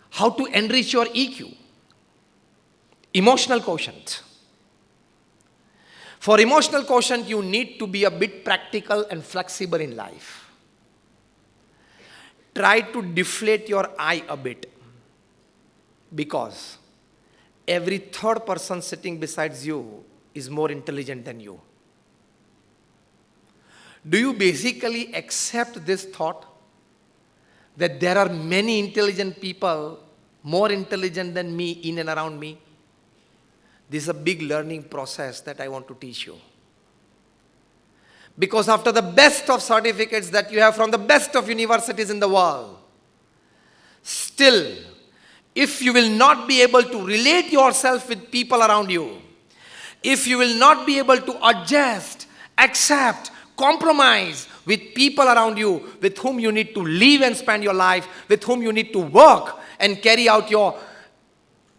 how to enrich your EQ, emotional quotient. For emotional quotient, you need to be a bit practical and flexible in life. Try to deflate your eye a bit, because every third person sitting beside you is more intelligent than you. Do you basically accept this thought that there are many intelligent people, more intelligent than me, in and around me? This is a big learning process that I want to teach you. Because after the best of certificates that you have from the best of universities in the world, still, if you will not be able to relate yourself with people around you, if you will not be able to adjust, accept, compromise with people around you with whom you need to live and spend your life, with whom you need to work and carry out your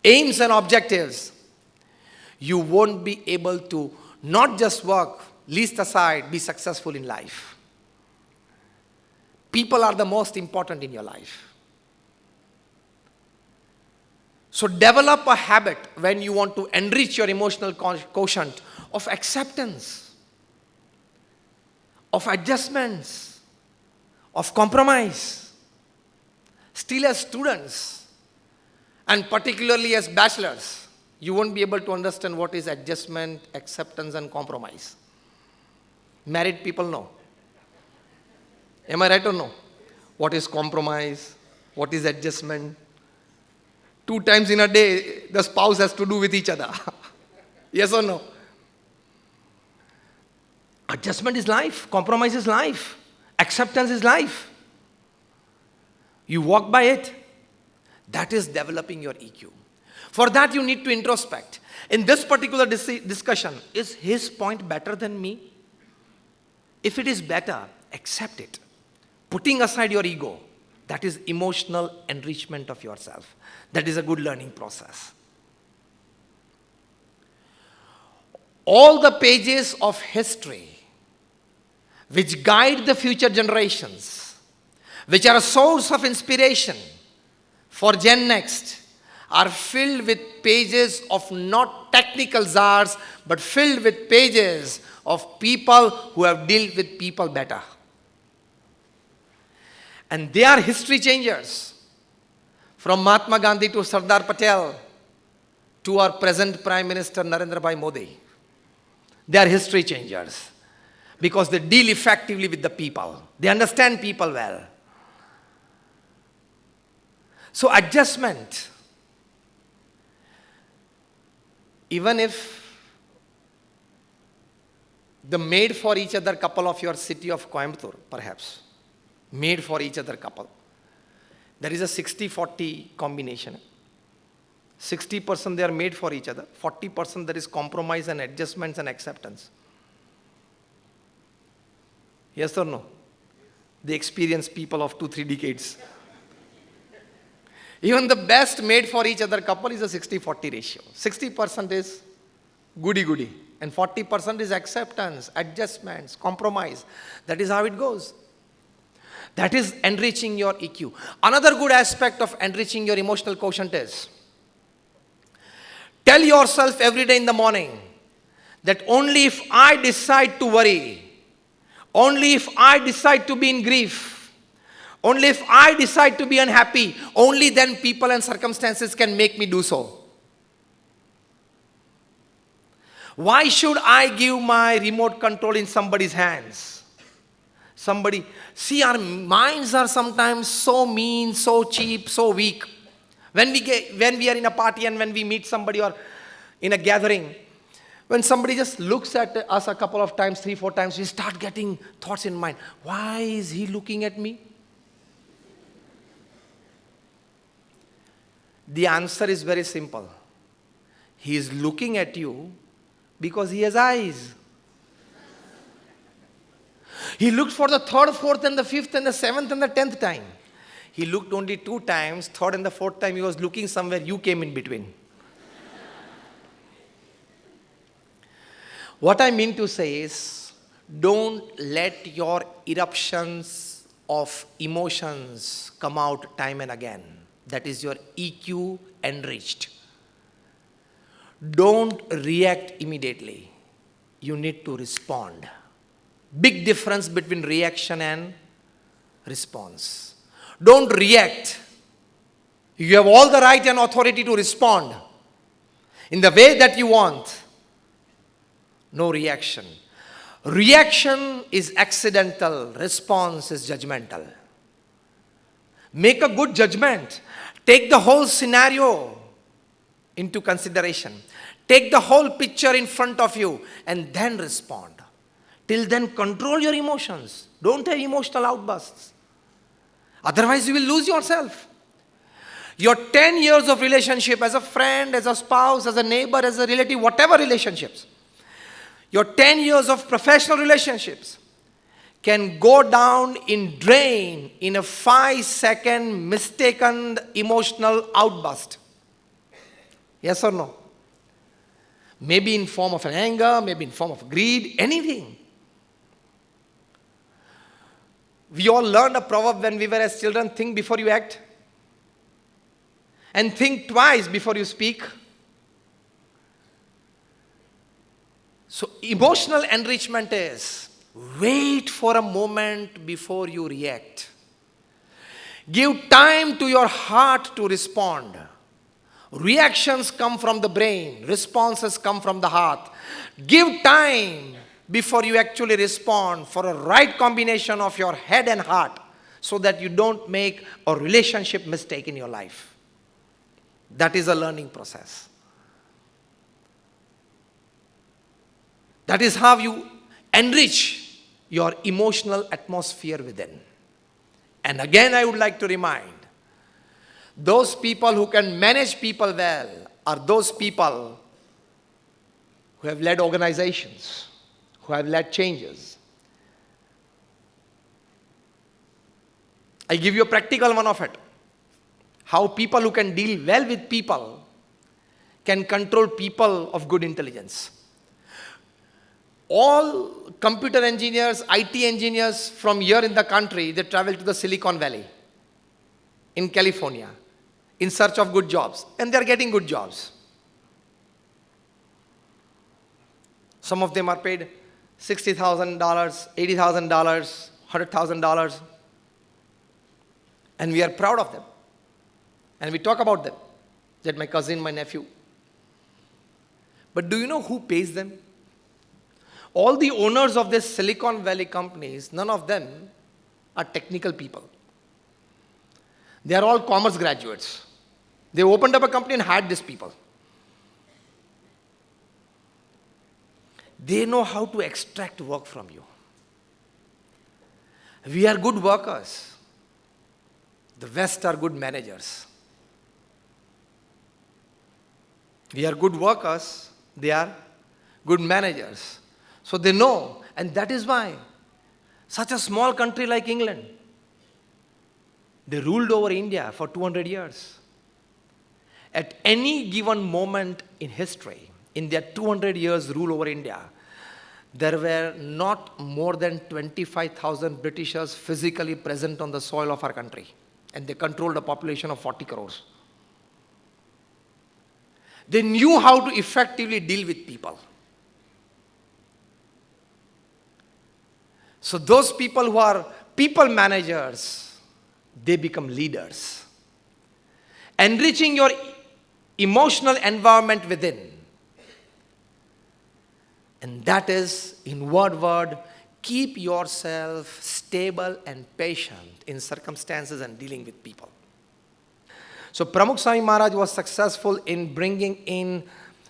aims and objectives, you won't be able to not just work, least aside, be successful in life. People are the most important in your life. So develop a habit when you want to enrich your emotional quotient of acceptance, of adjustments, of compromise. Still as students, and particularly as bachelors, you won't be able to understand what is adjustment, acceptance, and compromise. Married people know. Am I right or no? What is compromise? What is adjustment? 2 times in a day, the spouse has to do with each other. Yes or no? Adjustment is life. Compromise is life. Acceptance is life. You walk by it. That is developing your EQ. For that, you need to introspect. In this particular discussion, is his point better than me? If it is better, accept it. Putting aside your ego, that is emotional enrichment of yourself. That is a good learning process. All the pages of history which guide the future generations, which are a source of inspiration for Gen Next, are filled with pages of not technical czars, but filled with pages of people who have dealt with people better. And they are history changers. From Mahatma Gandhi to Sardar Patel to our present Prime Minister Narendra Bhai Modi. They are history changers because they deal effectively with the people. They understand people well. So adjustment. Even if the made for each other couple of your city of Coimbatore, perhaps, made for each other couple, there is a 60-40 combination. 60% they are made for each other, 40% there is compromise and adjustments and acceptance. Yes or no? They experience people of 2-3 decades. Even the best made for each other couple is a 60-40 ratio. 60% is goody-goody and 40% is acceptance, adjustments, compromise. That is how it goes. That is enriching your EQ. Another good aspect of enriching your emotional quotient is, tell yourself every day in the morning that only if I decide to worry, only if I decide to be in grief, only if I decide to be unhappy, only then people and circumstances can make me do so. Why should I give my remote control in somebody's hands? See, our minds are sometimes so mean, so cheap, so weak. When we are in a party and when we meet somebody or in a gathering, when somebody just looks at us a couple of times, 3-4 times, we start getting thoughts in mind. Why is he looking at me? The answer is very simple. He is looking at you because he has eyes. He looked for the 3rd, 4th, and the 5th, and the 7th, and the 10th time. He looked only 2 times, 3rd and the 4th time he was looking somewhere, you came in between. What I mean to say is, don't let your eruptions of emotions come out time and again. That is your EQ enriched. Don't react immediately. You need to respond. Big difference between reaction and response. Don't react. You have all the right and authority to respond in the way that you want. No reaction. Reaction is accidental. Response is judgmental. Make a good judgment. Take the whole scenario into consideration. Take the whole picture in front of you and then respond. Till then, control your emotions. Don't have emotional outbursts. Otherwise, you will lose yourself. Your 10 years of relationship as a friend, as a spouse, as a neighbor, as a relative, whatever relationships, your 10 years of professional relationships can go down in drain in a 5-second mistaken emotional outburst. Yes or no? Maybe in form of an anger, maybe in form of greed, anything. We all learned a proverb when we were as children: think before you act. And think twice before you speak. So emotional enrichment is wait for a moment before you react. Give time to your heart to respond. Reactions come from the brain. Responses come from the heart. Give time before you actually respond for a right combination of your head and heart so that you don't make a relationship mistake in your life. That is a learning process. That is how you enrich your emotional atmosphere within. And again, I would like to remind, those people who can manage people well are those people who have led organizations, who have led changes. I give you a practical one of it. How people who can deal well with people can control people of good intelligence. All computer engineers, IT engineers from here in the country, they travel to the Silicon Valley in California in search of good jobs, and they are getting good jobs. Some of them are paid $60,000, $80,000, $100,000, and we are proud of them. And we talk about them, that my cousin, my nephew. But do you know who pays them? All the owners of these Silicon Valley companies, none of them are technical people. They are all commerce graduates. They opened up a company and hired these people. They know how to extract work from you. We are good workers. The West are good managers. We are good workers. They are good managers. So they know, and that is why such a small country like England, they ruled over India for 200 years. At any given moment in history, in their 200 years rule over India, there were not more than 25,000 Britishers physically present on the soil of our country, and they controlled a population of 40 crores. They knew how to effectively deal with people. So those people who are people managers, they become leaders. Enriching your emotional environment within. And that is, in word, keep yourself stable and patient in circumstances and dealing with people. So Pramukh Swami Maharaj was successful in bringing in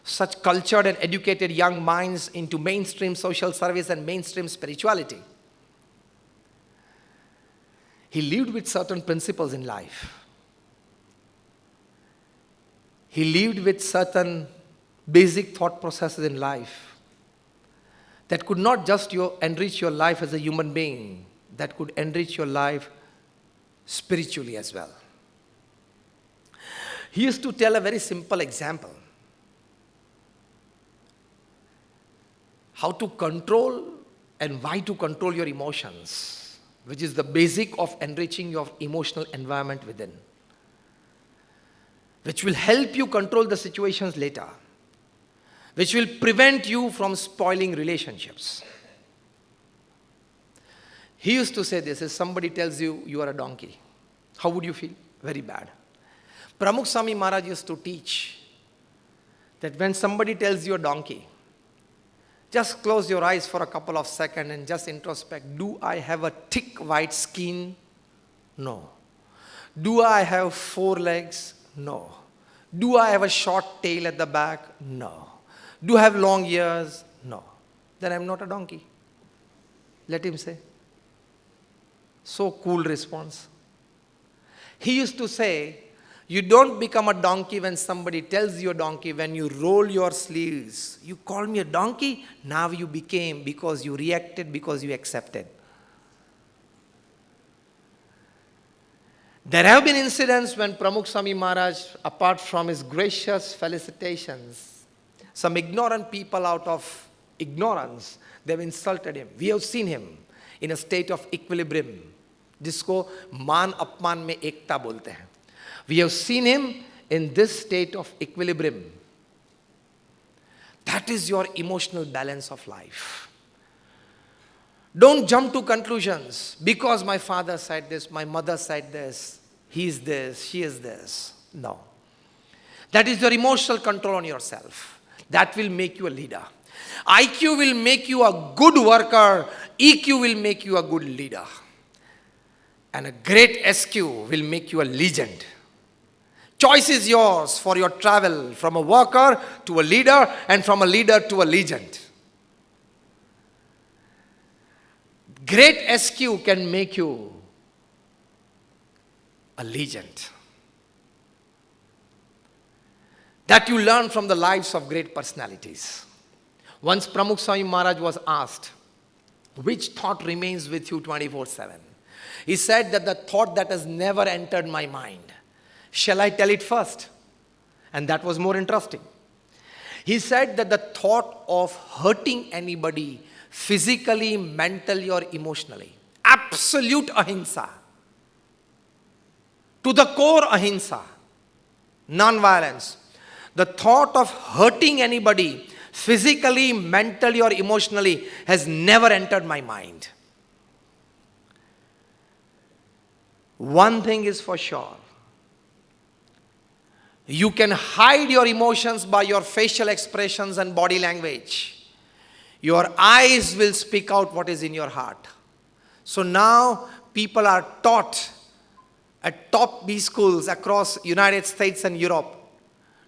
such cultured and educated young minds into mainstream social service and mainstream spirituality. He lived with certain principles in life. He lived with certain basic thought processes in life that could not just enrich your life as a human being, that could enrich your life spiritually as well. He used to tell a very simple example. How to control and why to control your emotions, which is the basic of enriching your emotional environment within. which will help you control the situations later, which will prevent you from spoiling relationships. He used to say this: if somebody tells you you are a donkey, how would you feel? Very bad. Pramukh Swami Maharaj used to teach that when somebody tells you a donkey, just close your eyes for a couple of seconds and just introspect. Do I have a thick white skin? No. Do I have 4 legs? No. Do I have a short tail at the back? No. Do I have long ears? No. Then I'm not a donkey. Let him say. So cool response. He used to say, you don't become a donkey when somebody tells you a donkey. When you roll your sleeves, you call me a donkey? Now you became, because you reacted, because you accepted. There have been incidents when Pramukh Swami Maharaj, apart from his gracious felicitations, some ignorant people out of ignorance, they've insulted him. We have seen him in a state of equilibrium. जिसको मान अपमान में एकता बोलते हैं. We have seen him in this state of equilibrium. That is your emotional balance of life. Don't jump to conclusions. Because my father said this, my mother said this, he is this, she is this. No. That is your emotional control on yourself. That will make you a leader. IQ will make you a good worker. EQ will make you a good leader. And a great SQ will make you a legend. Choice is yours for your travel from a worker to a leader and from a leader to a legend. Great SQ can make you a legend. That you learn from the lives of great personalities. Once Pramukh Swami Maharaj was asked, which thought remains with you 24/7? He said that the thought that has never entered my mind. Shall I tell it first? And that was more interesting. He said that the thought of hurting anybody physically, mentally or emotionally. Absolute ahimsa. To the core ahimsa. Non-violence. The thought of hurting anybody physically, mentally or emotionally has never entered my mind. One thing is for sure. You can hide your emotions by your facial expressions and body language. Your eyes will speak out what is in your heart. So now people are taught at top B schools across United States and Europe,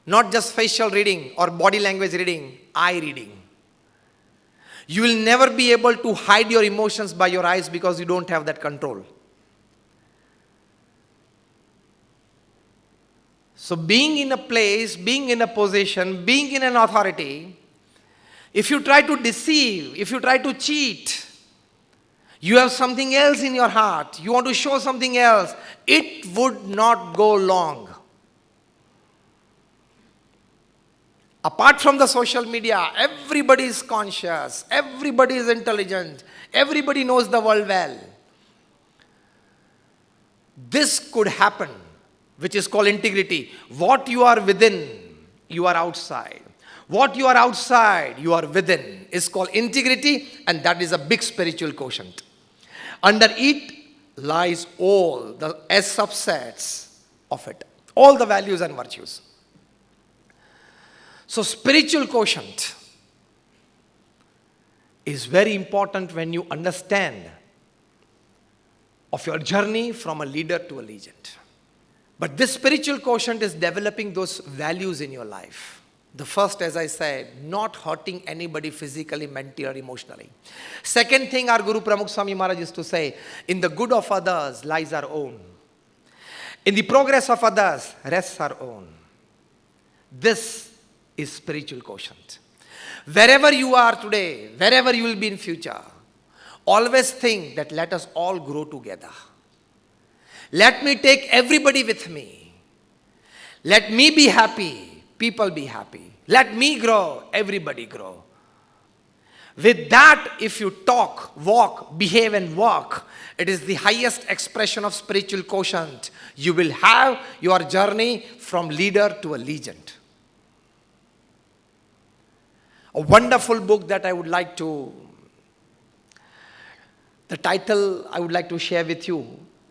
not just facial reading or body language reading, eye reading. You will never be able to hide your emotions by your eyes because you don't have that control. So being in a place, being in a position, being in an authority, if you try to deceive, if you try to cheat, you have something else in your heart, you want to show something else, it would not go long. Apart from the social media, everybody is conscious, everybody is intelligent, everybody knows the world well. This could happen, which is called integrity. What you are within, you are outside. What you are outside, you are within, is called integrity, and that is a big spiritual quotient. Under it lies all the S subsets of it, all the values and virtues. So spiritual quotient is very important when you understand of your journey from a leader to a legend. But this spiritual quotient is developing those values in your life. The first, as I said, not hurting anybody physically, mentally or emotionally. Second thing our Guru Pramukh Swami Maharaj used to say, in the good of others lies our own. In the progress of others rests our own. This is spiritual quotient. Wherever you are today, wherever you will be in future, always think that let us all grow together. Let me take everybody with me. Let me be happy, people be happy. Let me grow, everybody grow. With that, if you talk, walk, behave and work, it is the highest expression of spiritual quotient. You will have your journey from leader to a legend. A wonderful book that I would like to, the title I would like to share with you,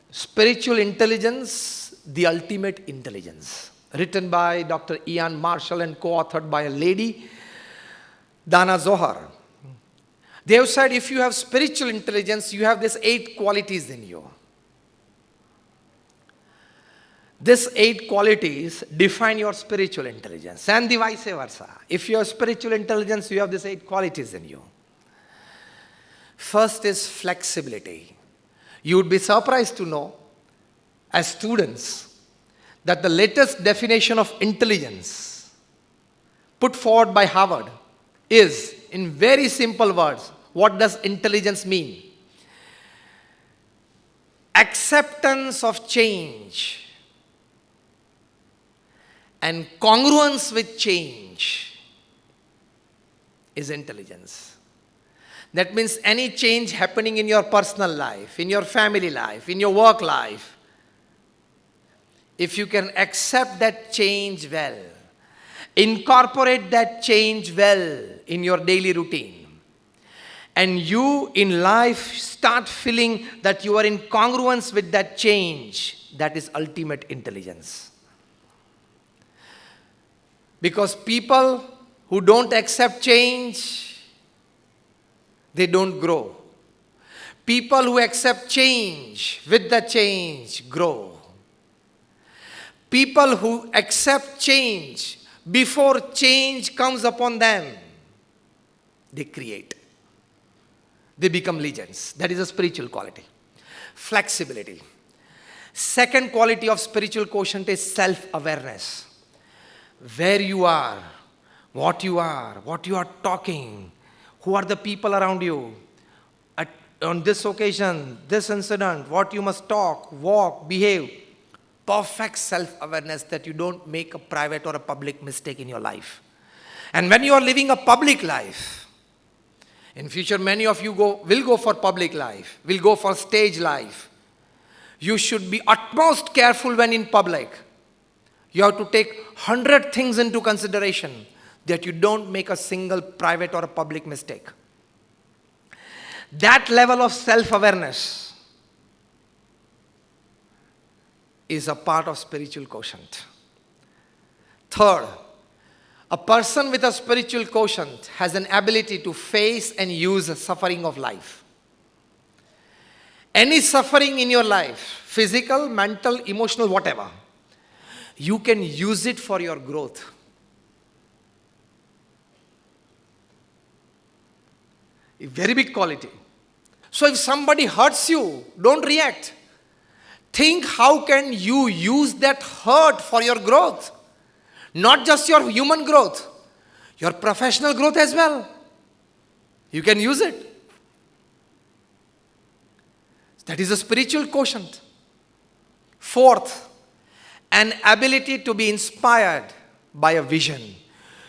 Spiritual Intelligence, the Ultimate Intelligence. Written by Dr. Ian Marshall and co-authored by a lady, Dana Zohar. They have said if you have spiritual intelligence, you have these 8 qualities in you. These 8 qualities define your spiritual intelligence, and the vice versa. If you have spiritual intelligence, you have these 8 qualities in you. First is flexibility. You would be surprised to know, as students, that the latest definition of intelligence put forward by Harvard is, in very simple words, what does intelligence mean? Acceptance of change and congruence with change is intelligence. That means any change happening in your personal life, in your family life, in your work life, if you can accept that change well, incorporate that change well in your daily routine, and you in life start feeling that you are in congruence with that change, that is ultimate intelligence. Because people who don't accept change, they don't grow. People who accept change, with the change, grow. People who accept change before change comes upon them, they create. They become legends. That is a spiritual quality. Flexibility. Second quality of spiritual quotient is self-awareness. Where you are, what you are talking, who are the people around you. On this occasion, this incident, what you must talk, walk, behave. Perfect self-awareness that you don't make a private or a public mistake in your life. And when you are living a public life, in future many of you will go for public life, will go for stage life. You should be utmost careful when in public. You have to take 100 things into consideration that you don't make a single private or a public mistake. That level of self-awareness is a part of spiritual quotient. Third, a person with a spiritual quotient has an ability to face and use the suffering of life. Any suffering in your life, physical, mental, emotional, whatever, you can use it for your growth. A very big quality. So if somebody hurts you, don't react. Think how can you use that hurt for your growth. Not just your human growth, your professional growth as well. You can use it. That is a spiritual quotient. Fourth, an ability to be inspired by a vision.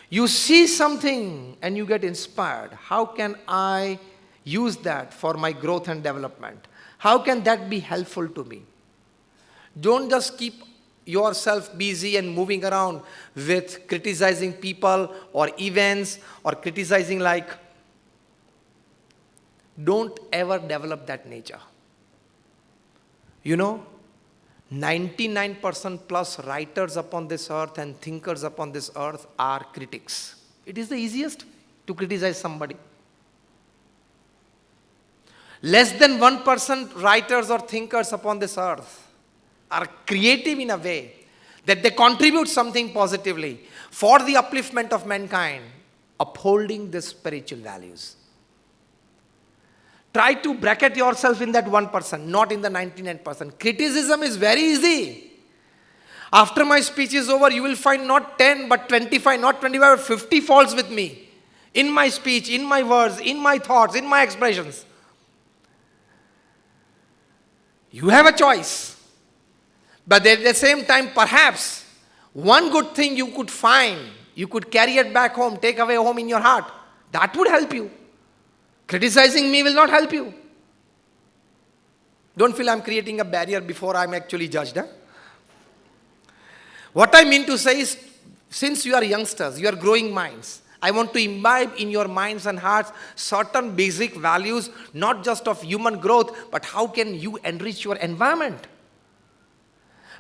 You see something and you get inspired. How can I use that for my growth and development? How can that be helpful to me? Don't just keep yourself busy and moving around with criticizing people or events or criticizing don't ever develop that nature. 99% plus writers upon this earth and thinkers upon this earth are critics. It is the easiest to criticize somebody. Less than 1% writers or thinkers upon this earth are creative in a way that they contribute something positively for the upliftment of mankind, upholding the spiritual values. Try to bracket yourself in that 1%, not in the 99%. Criticism is very easy. After my speech is over, you will find not 10, but 25, not 25, but 50 faults with me. In my speech, in my words, in my thoughts, in my expressions. You have a choice. But at the same time, perhaps, one good thing you could find, you could carry it back home, take away home in your heart. That would help you. Criticizing me will not help you. Don't feel I'm creating a barrier before I'm actually judged. What I mean to say is, since you are youngsters, you are growing minds, I want to imbibe in your minds and hearts certain basic values, not just of human growth, but how can you enrich your environment.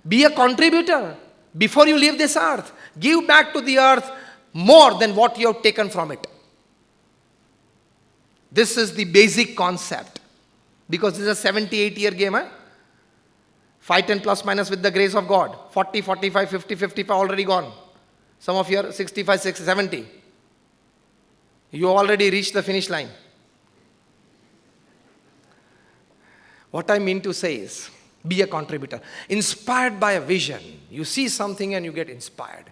Be a contributor before you leave this earth. Give back to the earth more than what you have taken from it. This is the basic concept. Because this is a 78-year game. 5, 10 plus minus with the grace of God. 40, 45, 50, 55 already gone. Some of you are 65, 60, 70. You already reached the finish line. What I mean to say is, be a contributor. Inspired by a vision. You see something and you get inspired.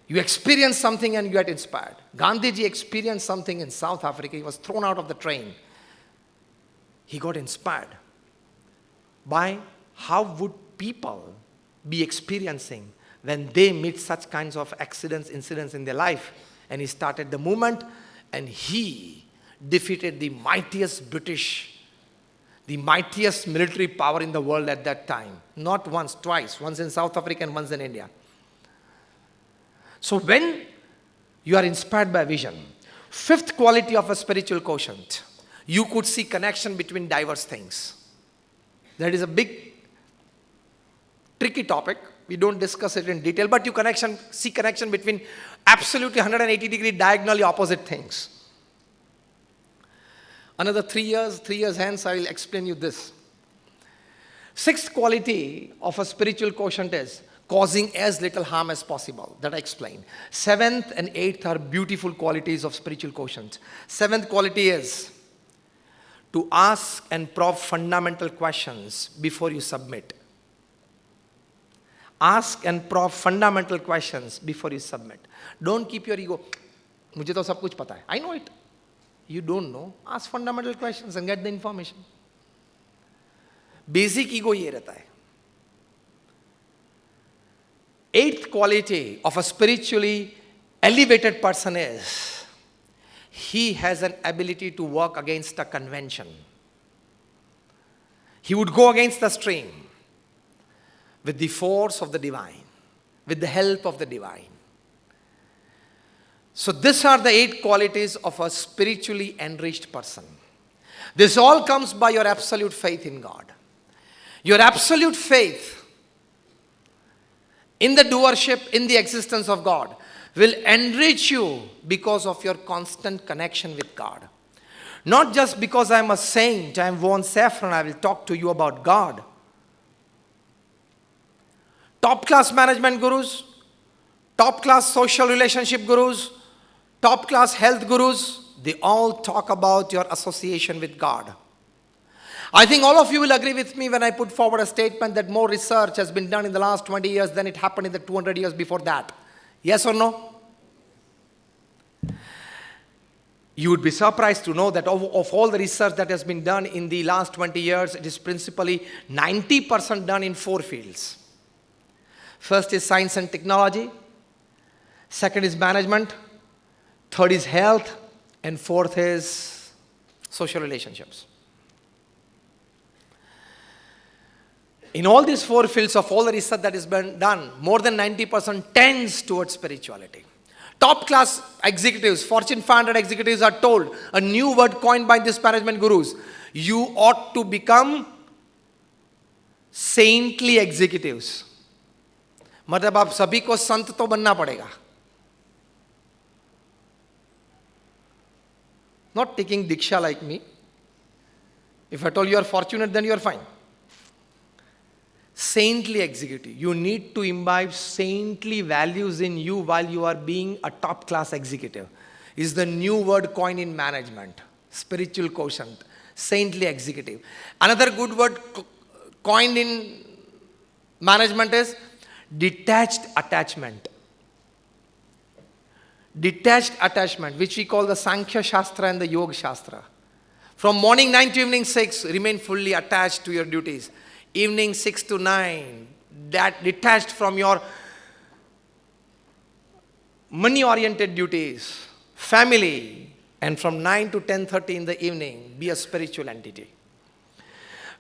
You experience something and you get inspired. Gandhiji experienced something in South Africa. He was thrown out of the train. He got inspired by how would people be experiencing when they meet such kinds of accidents, incidents in their life. And he started the movement, and he defeated the mightiest the mightiest military power in the world at that time. Not once, twice. Once in South Africa and once in India. So when you are inspired by vision, fifth quality of a spiritual quotient, you could see connection between diverse things. That is a big, tricky topic. We don't discuss it in detail, but you see connection between absolutely 180-degree diagonally opposite things. Another 3 years hence, I will explain you this. Sixth quality of a spiritual quotient is causing as little harm as possible. That I explained. Seventh and eighth are beautiful qualities of spiritual quotient. Seventh quality is to ask and probe fundamental questions before you submit. Ask and probe fundamental questions before you submit. Don't keep your ego. मुझे तो सब कुछ पता है. I know it. You don't know. Ask fundamental questions and get the information. Basic ego ये रहता है. Eighth quality of a spiritually elevated person is he has an ability to work against a convention. He would go against the stream with the force of the divine, with the help of the divine. So these are the 8 qualities of a spiritually enriched person. This all comes by your absolute faith in God. Your absolute faith in the doership, in the existence of God, will enrich you because of your constant connection with God. Not just because I am a saint, I am Vaughan Saffron, I will talk to you about God. Top class management gurus, top class social relationship gurus, top class health gurus, they all talk about your association with God. I think all of you will agree with me when I put forward a statement that more research has been done in the last 20 years than it happened in the 200 years before that. Yes or no? You would be surprised to know that of all the research that has been done in the last 20 years, it is principally 90% done in 4 fields. First is science and technology. Second is management. Third is health. And fourth is social relationships. In all these 4 fields of all the research that has been done, more than 90% tends towards spirituality. Top class executives, Fortune 500 executives are told, a new word coined by these management gurus, you ought to become saintly executives. मतलब आप सभी को संत तो बनना पड़ेगा. Not taking diksha like me. If I told you are fortunate, then you are fine. Saintly executive. You need to imbibe saintly values in you while you are being a top class executive. Is the new word coined in management. Spiritual quotient. Saintly executive. Another good word coined in management is detached attachment. Detached attachment, which we call the Sankhya Shastra and the Yoga Shastra. From morning 9 to evening 6, remain fully attached to your duties. Evening 6 to 9, that detached from your money-oriented duties, family, and from 9 to 10:30 in the evening, be a spiritual entity.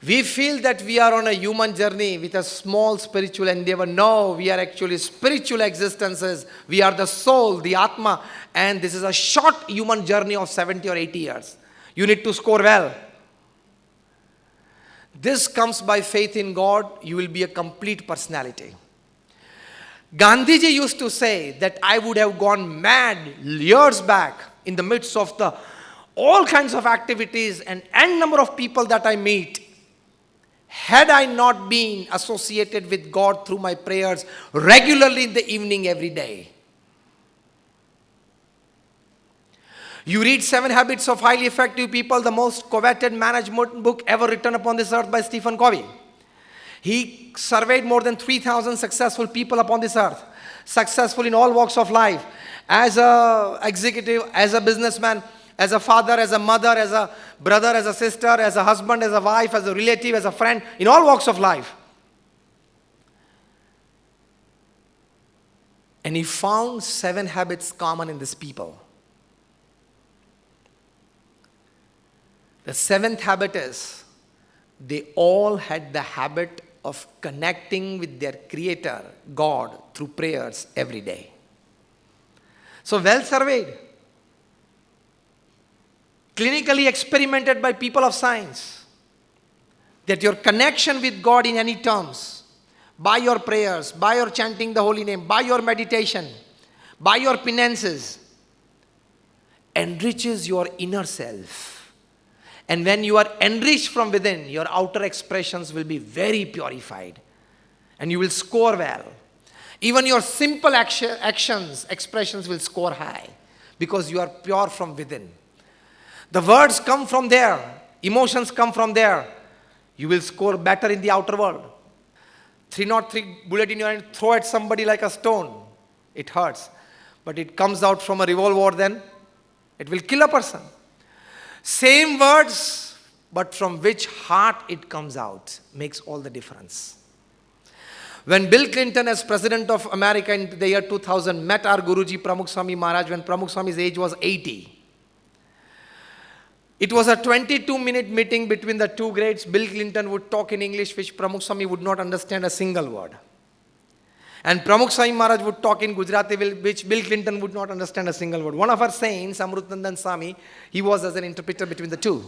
We feel that we are on a human journey with a small spiritual endeavor. No, we are actually spiritual existences. We are the soul, the Atma, and this is a short human journey of 70 or 80 years. You need to score well. This comes by faith in God. You will be a complete personality. Gandhiji used to say that I would have gone mad years back in the midst of the all kinds of activities and n number of people that I meet, had I not been associated with God through my prayers regularly in the evening every day. You read 7 Habits of Highly Effective People, the most coveted management book ever written upon this earth by Stephen Covey. He surveyed more than 3,000 successful people upon this earth, successful in all walks of life, as an executive, as a businessman, as a father, as a mother, as a brother, as a sister, as a husband, as a wife, as a relative, as a friend, in all walks of life. And he found 7 habits common in these people. The 7th habit is, they all had the habit of connecting with their Creator, God, through prayers every day. So well surveyed. Clinically experimented by people of science, that your connection with God in any terms, by your prayers, by your chanting the holy name, by your meditation, by your penances, enriches your inner self. And when you are enriched from within, your outer expressions will be very purified. And you will score well. Even your simple actions, expressions will score high. Because you are pure from within. The words come from there. Emotions come from there. You will score better in the outer world. 303 bullet in your hand, throw at somebody like a stone. It hurts. But it comes out from a revolver, then it will kill a person. Same words, but from which heart it comes out makes all the difference. When Bill Clinton, as President of America in the year 2000, met our Guruji Pramukh Swami Maharaj when Pramukh Swami's age was 80. It was a 22-minute meeting between the two greats. Bill Clinton would talk in English, which Pramukh Swami would not understand a single word. And Pramukh Swami Maharaj would talk in Gujarati, which Bill Clinton would not understand a single word. One of our saints, Amrutanandan Swami, he was as an interpreter between the two.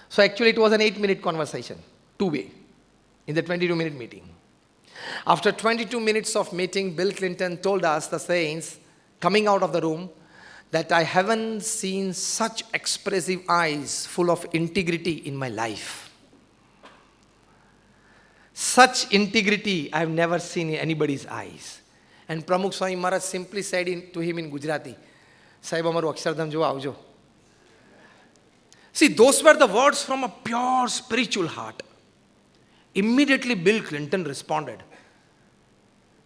So actually it was an 8-minute conversation, two-way, in the 22-minute meeting. After 22 minutes of meeting, Bill Clinton told us, the saints, coming out of the room, that I haven't seen such expressive eyes full of integrity in my life. Such integrity I have never seen in anybody's eyes. And Pramukh Swami Maharaj simply said to him in Gujarati, Sahib amaru Akshardham jo avjo. See, those were the words from a pure spiritual heart. Immediately Bill Clinton responded.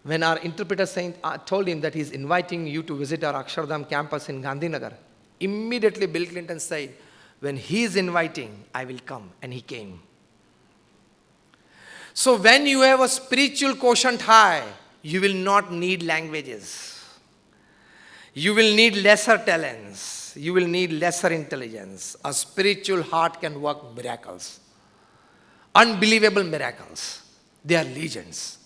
When our interpreter told him that he is inviting you to visit our Akshardham campus in Gandhinagar, immediately Bill Clinton said, when he is inviting, I will come. And he came. So when you have a spiritual quotient high, you will not need languages. You will need lesser talents. You will need lesser intelligence. A spiritual heart can work miracles. Unbelievable miracles. They are legions.